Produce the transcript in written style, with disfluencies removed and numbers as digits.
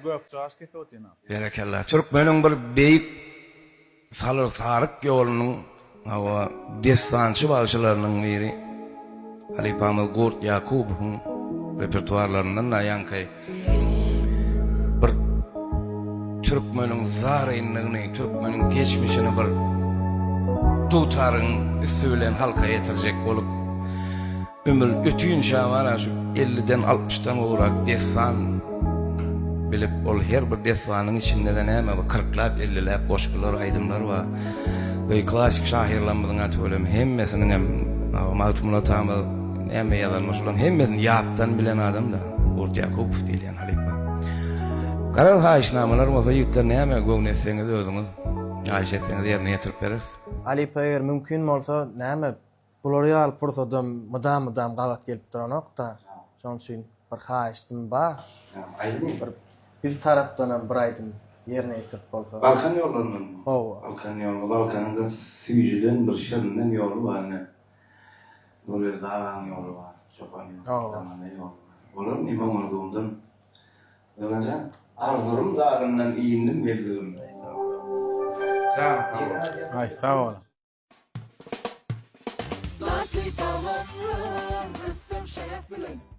Gökçaş ketotina. Berekallah. Türkmenin bir beýik salyr saryk ýolunyň hawa destançy başlarynyň biri Halipamyz Gurt Yakubowyň repertuarlaryndan aýankay bir türkmeniň zarynyny, türkmeniň geçmişini bir tutaryň üstü bilen halka ýetirjek bolup ömür ötüýün şamana şu 50'den 60'dan olarak destan bilip ol her bir destanyň içinde de näme 40'lap 50'lap goşgular aýdymlar bar. Ve klasik şahirlerimizin atölüm hemmesinin hem Mahmut Tamam näme ýazalmaş bolan hemmesini ýatdan bilen adam da Gurt Yakupov diýilen Halipa. Garal haýyşnamalar bolsa ýigitler näme göwnetseňiz özüňiz haýyşetseňiz ýerine ýetirip berersiz. Halipa eger mümkin bolsa näme bulary alyp pursadym mydam gagat gelip duranok da şoň üçin bir haýyşdym bar. Aýdymy? Biz tarapdan bir aýdym ýerine ýetirip bolsa. Balkan ýollaryndan. Owa. Balkan ýolu, Balkanyň süýjüden bir şernden ýolu bar. Böyle dağın ýolu bar. Çopan ýolu, tamam ýolu. Olar nime oňardyňdan öňeje arzurum dağından iýindim belgim. Sağ ol. Ay, sağ ol. Zaki tamamlar, ressam şeref bilen